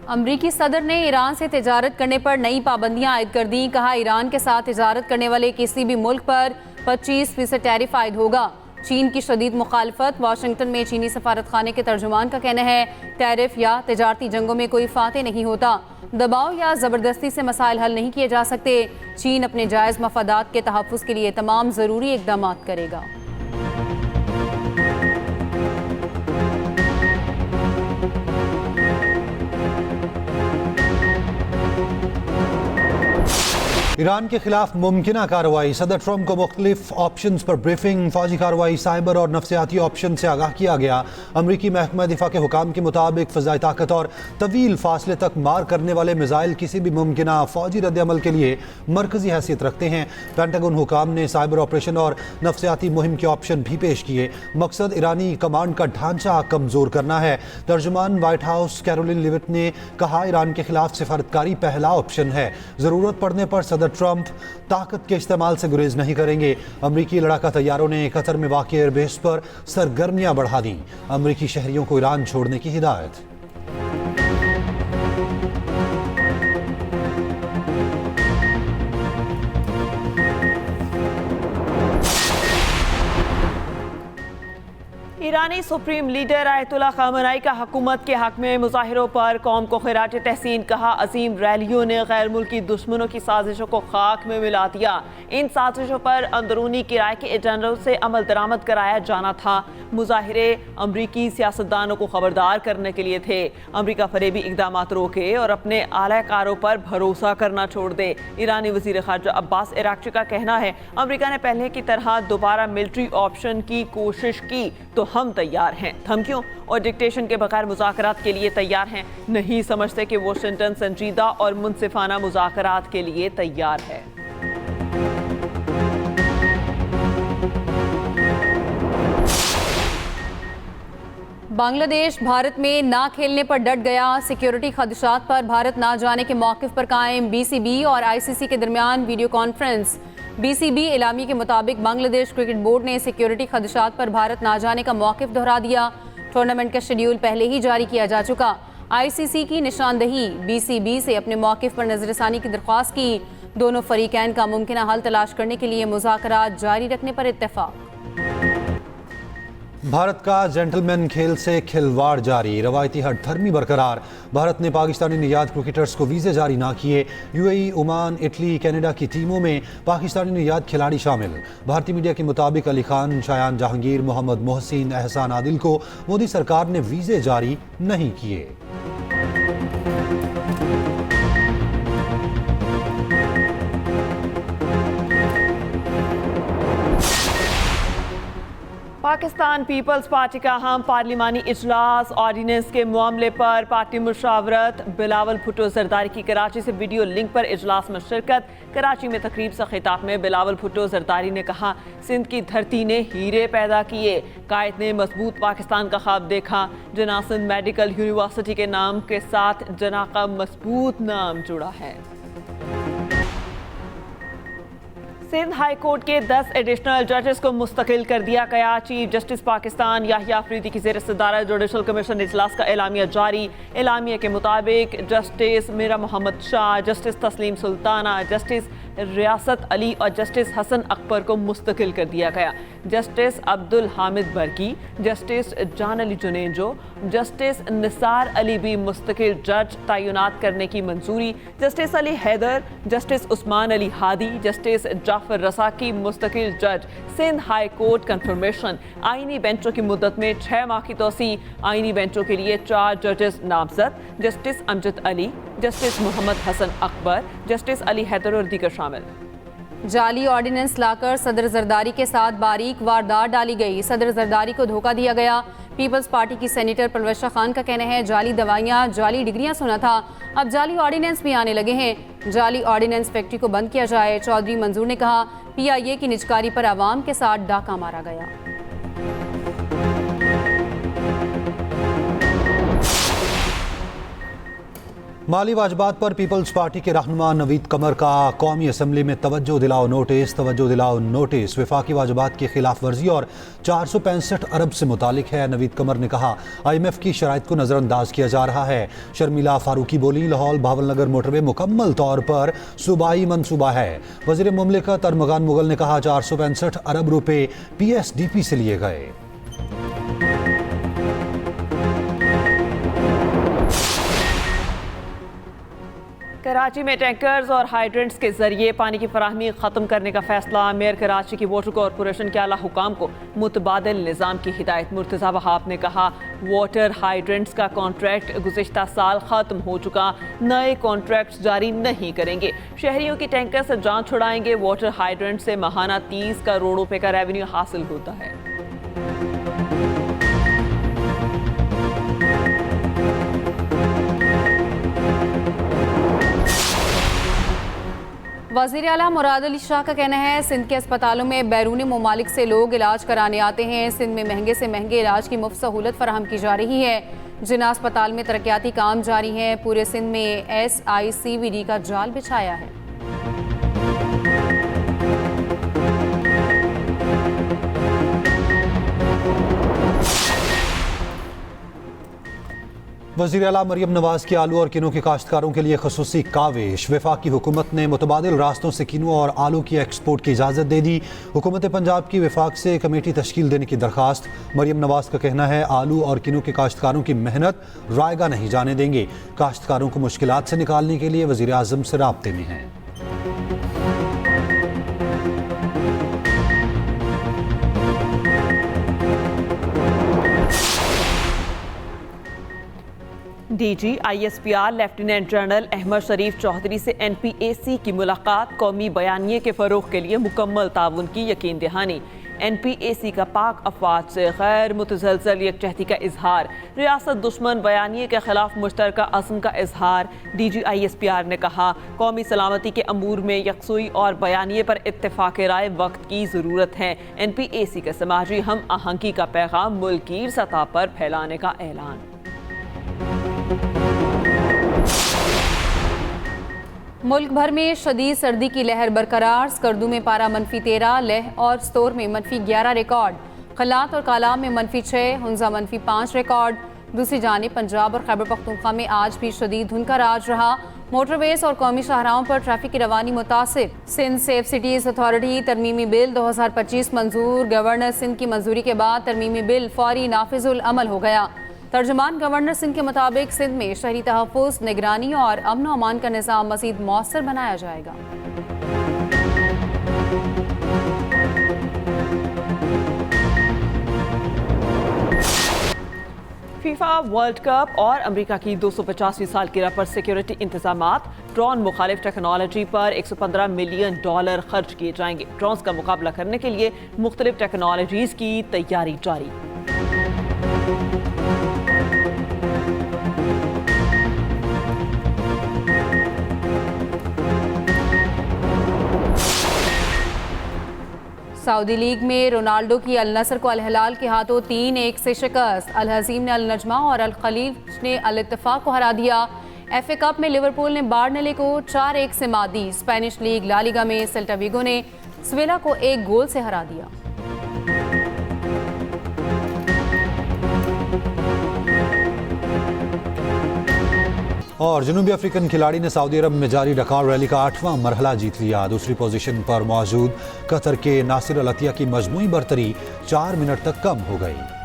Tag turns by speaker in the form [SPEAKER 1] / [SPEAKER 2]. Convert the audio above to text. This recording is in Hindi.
[SPEAKER 1] अमरीकी सदर ने ईरान से तिजारत करने पर नई पाबंदियां आयद कर दी। कहा, ईरान के साथ तिजारत करने वाले किसी भी मुल्क पर 25% टैरिफ आयद होगा। चीन की शदीद मुखालफत। वाशिंगटन में चीनी सफारत खाने के तर्जुमान का कहना है, टैरिफ या तिजारती जंगों में कोई फाते नहीं होता। दबाव या ज़बरदस्ती से मसाइल हल नहीं किए जा सकते। चीन अपने जायज़ मफादात के तहफ़्फ़ुज़ के लिए तमाम ज़रूरी इक़दाम करेगा।
[SPEAKER 2] ईरान के खिलाफ मुमकिन कार्रवाई। सदर ट्रंप को मुख्तलिफ ऑप्शन पर ब्रीफिंग। फौजी कार्रवाई, साइबर और नफ्सियाती ऑप्शन से आगाह किया गया। अमरीकी महकमा दिफा के हुकाम के मुताबिक फ़ज़ाई ताकत और तवील फासले तक मार करने वाले मिसाइल किसी भी मुमकिन फौजी रद्दअमल के लिए मरकजी हैसियत रखते हैं। पेंटागन हुकाम ने साइबर ऑपरेशन और नफ्सियाती मुहिम के ऑप्शन भी पेश किए। मकसद ईरानी कमांड का ढांचा कमज़ोर करना है। तर्जुमान वाइट हाउस कैरोलिन लिविट ने कहा, ईरान के खिलाफ सिफारतकारी पहला ऑप्शन है। ज़रूरत पड़ने पर सदर ट्रंप ताकत के इस्तेमाल से गुरेज नहीं करेंगे। अमरीकी लड़ाका तैयारों ने कतर में वाक़ एयरबेस पर सरगर्मियां बढ़ा दी। अमरीकी शहरियों को ईरान छोड़ने की हिदायत।
[SPEAKER 3] ईरानी सुप्रीम लीडर आयतुल्लाह खामेनी का हुकूमत के हक में मुजाहिरों पर कौम को खिराज तहसीन। कहा, अजीम रैलियों ने गैर मुल्की दुश्मनों की साजिशों को खाक में मिला दिया। इन साजिशों पर अंदरूनी किराए के एजेंडों से अमल दरामद कराया जाना था। मुजाहिरे अमरीकी सियासतदानों को खबरदार करने के लिए थे। अमरीका फरेबी इकदाम रोके और अपने आलाकारों पर भरोसा करना छोड़ दे। ईरानी वज़ीर ख़ारजा अब्बास इराक्ची का कहना है, अमरीका ने पहले की तरह दोबारा मिलिट्री ऑप्शन की कोशिश की तो हम तैयार हैं। धमकियों और डिक्टेशन के बगैर मुज़ाकरात के लिए तैयार हैं। नहीं समझते कि वाशिंगटन संजीदा और मुनसिफाना मुज़ाकरात के लिए तैयार है।
[SPEAKER 1] बांग्लादेश भारत में ना खेलने पर डट गया। सिक्योरिटी खदशात पर भारत ना जाने के मौक़िफ़ पर कायम। बीसीबी और आईसीसी के दरमियान वीडियो कॉन्फ्रेंस। बीसीबी एलामी के मुताबिक बांग्लादेश क्रिकेट बोर्ड ने सिक्योरिटी खदशात पर भारत ना जाने का मौक़िफ़ दोहरा दिया। टूर्नामेंट का शेड्यूल पहले ही जारी किया जा चुका। आईसीसी की निशानदही। बीसीबी से अपने मौक़िफ़ पर नज़रसानी की दरख्वास्त की। दोनों फरीकैन का मुमकिन हल तलाश करने के लिए मुज़ाकरात जारी रखने पर इत्तेफाक।
[SPEAKER 2] भारत का जेंटलमैन खेल से खिलवाड़ जारी। रवायती हठधर्मी बरकरार। भारत ने पाकिस्तानी निर्यात क्रिकेटर्स को वीज़े जारी ना किए। यूएई, ओमान, इटली, कनाडा की टीमों में पाकिस्तानी निर्यात खिलाड़ी शामिल। भारतीय मीडिया के मुताबिक अली खान, शायान जहांगीर, मोहम्मद मोहसिन, एहसान आदिल को मोदी सरकार ने वीज़े जारी नहीं किए।
[SPEAKER 3] पाकिस्तान पीपल्स पार्टी का अहम पार्लिमानी इजलास। ऑर्डिनेंस के मामले पर पार्टी मुशावरत। बिलावल भुट्टो जरदारी की कराची से वीडियो लिंक पर इजलास में शिरकत। कराची में तकरीब से खिताब में बिलावल भुट्टो जरदारी ने कहा, सिंध की धरती ने हीरे पैदा किए। कायद ने मजबूत पाकिस्तान का ख्वाब देखा। जना सिंध मेडिकल यूनिवर्सिटी के नाम के साथ जना का मजबूत नाम जुड़ा है। सिंध हाई कोर्ट के 10 एडिशनल जजेस को मुस्तकिल कर दिया गया। चीफ जस्टिस पाकिस्तान याहिया अफरीदी की ज़ेर सदारत जुडिशल कमीशन इजलास का एलामिया जारी। एलामिया के मुताबिक जस्टिस मीरा मोहम्मद शाह, जस्टिस तस्लीम सुल्ताना, जस्टिस रियासत अली और जस्टिस हसन अकबर को मुस्तकिल कर दिया गया। Justice Abdul Hamid Burki, justice Jan Ali Junejo, justice Nisar Ali भी मुस्तकिल जज तैनात करने की मंजूरी। Justice Ali Haider, justice Usman Ali Hadi, justice Jafar Rasaki मुस्तकिल जज। Sindh high court confirmation. आईनी बेंचों की मुद्दत में 6 माह की तोसी। आईनी बेंचों के लिए 4 जजेस नामजद। Justice Amjad Ali, justice Mohammad Hasan Akbar, justice Ali Haidar और दीगर शामिल।
[SPEAKER 1] जाली ऑर्डिनेंस लाकर सदर जरदारी के साथ बारीक वारदात डाली गई। सदर जरदारी को धोखा दिया गया। पीपल्स पार्टी की सेनेटर परवेश खान का कहना है, जाली दवाइयाँ, जाली डिग्रियां सुना था, अब जाली ऑर्डिनेंस भी आने लगे हैं। जाली ऑर्डिनेंस फैक्ट्री को बंद किया जाए। चौधरी मंजूर ने कहा, पीआईए की निजकारी पर आवाम के साथ डाका मारा गया।
[SPEAKER 2] माली वाजबात पर पीपल्स पार्टी के रहनुमा नवीद कमर का कौमी असम्बली में तवज्जो दिलाओ नोटिस वफाकी वाजबात की खिलाफ वर्जी और 465 अरब से मुतालिक है। नवीद कमर ने कहा IMF की शराइत को नज़रअंदाज किया जा रहा है। शर्मिला फारूकी बोली लाहौल भावलनगर मोटरवे मुकम्मल तौर पर सूबाई मनसूबा है। वज़ीर मुमलिकत अरमगान मुगल ने कहा 465 अरब रुपए PSDP से लिए गए।
[SPEAKER 3] कराची में टैंकर्स और हाइड्रेंट्स के जरिए पानी की फराहमी ख़त्म करने का फैसला। मेयर कराची की वाटर कॉरपोरेशन के आला हुकाम को मुतबादिल निज़ाम की हिदायत। मुर्तज़ा वहाब ने कहा वाटर हाइड्रेंट्स का कॉन्ट्रैक्ट गुज़िश्ता साल ख़त्म हो चुका, नए कॉन्ट्रैक्ट जारी नहीं करेंगे। शहरियों की टैंकर से जान छुड़ाएंगे। वाटर हाइड्रेंट से माहाना 30 करोड़ रुपए का रेवेन्यू हासिल होता है।
[SPEAKER 1] वज़ीर आला मुराद अली शाह का कहना है सिंध के अस्पतालों में बैरूनी ममालिक से लोग इलाज कराने आते हैं। सिंध में महंगे से महंगे इलाज की मुफ्त सहूलत फराहम की जा रही है। जिना अस्पताल में तरक्याती काम जारी है। पूरे सिंध में SICVD का जाल बिछाया है।
[SPEAKER 2] वज़ीर आला मरियम नवाज की आलू और किनों के काश्तकारों के लिए खसूसी काविश। वफाकी हुकूमत ने मुतबादिल रास्तों से किनों और आलू की एक्सपोर्ट की इजाज़त दे दी। हुकूमत पंजाब की वफाक से कमेटी तश्कील देने की दरख्वास्त। मरियम नवाज का कहना है आलू और किनों के काश्तकारों की मेहनत रायगा नहीं जाने देंगे। काश्तकारों को मुश्किलात से निकालने के लिए वज़ीर आज़म से राब्ते में हैं।
[SPEAKER 3] DG ISPR lieutenant general Ahmed Sharif Chaudhry से NPAC की मुलाकात। कौमी बयानिए के फ़रोग़ के लिए मुकम्मल ताउन की यकीन दहानी। NPAC का पाक अफवाज से गैर मुतज़लज़ल यकजहती का इजहार। रियासत दुश्मन बयानिए के खिलाफ मुश्तरका अज़्म का इजहार। DG ISPR ने कहा कौमी सलामती के अमूर में यकसुई और बयानिए पर इत्तेफाक राय वक्त की ज़रूरत है। NPAC के समाजी हम आहंगी का पैगाम मुल्की सतह पर फैलाने का ऐलान।
[SPEAKER 1] मुल्क भर में शदीद सर्दी की लहर बरकरार। स्कर्दू में पारा -13, लेह और स्तोर में -11 रिकॉर्ड। खलात और कालाम में -6, हुंजा -5 रिकॉर्ड। दूसरी जानिब पंजाब और खैबर पख्तूनख्वा में आज भी शदीद धुंध का राज रहा। मोटरवेज और कौमी शाहराहों पर ट्रैफिक की रवानी मुतासिर। सिंध सेफ सिटीज़ अथॉरिटी तरमीमी बिल 2025 मंजूर। गवर्नर सिंध की मंजूरी के बाद तरमीमी बिल फौरी नाफिजुल अमल हो गया। तर्जुमान गवर्नर सिंध के मुताबिक सिंध में शहरी तहफ़्फ़ुज़, निगरानी और अमन व अमान का निज़ाम मज़ीद मौसर बनाया जाएगा।
[SPEAKER 3] फीफा वर्ल्ड कप और अमेरिका की 250वीं सालगिरह पर सिक्योरिटी इंतजामात। ड्रोन मुखालिफ टेक्नोलॉजी पर $115 मिलियन खर्च किए जाएंगे। ड्रोन्स का मुकाबला करने के लिए मुख्तलिफ टेक्नोलॉजीज़ की तैयारी जारी।
[SPEAKER 1] सऊदी लीग में रोनाल्डो की अल नसर को अल हिलाल के हाथों 3-1 से शिकस्त। अल हज़ीम ने अल नजमा और अल खलील ने अल इत्तेफाक को हरा दिया। FA कप में लिवरपूल ने बार्नले को 4-1 से मात दी। स्पेनिश लीग ला लीगा में सेल्टा विगो ने स्वेला को 1 गोल से हरा दिया।
[SPEAKER 2] और जनूबी अफ्रीकन खिलाड़ी ने सऊदी अरब में जारी डकार रैली का 8वां मरहला जीत लिया। दूसरी पोजीशन पर मौजूद कतर के नासिर अल अतिया की मजमूई बरतरी 4 मिनट तक कम हो गई।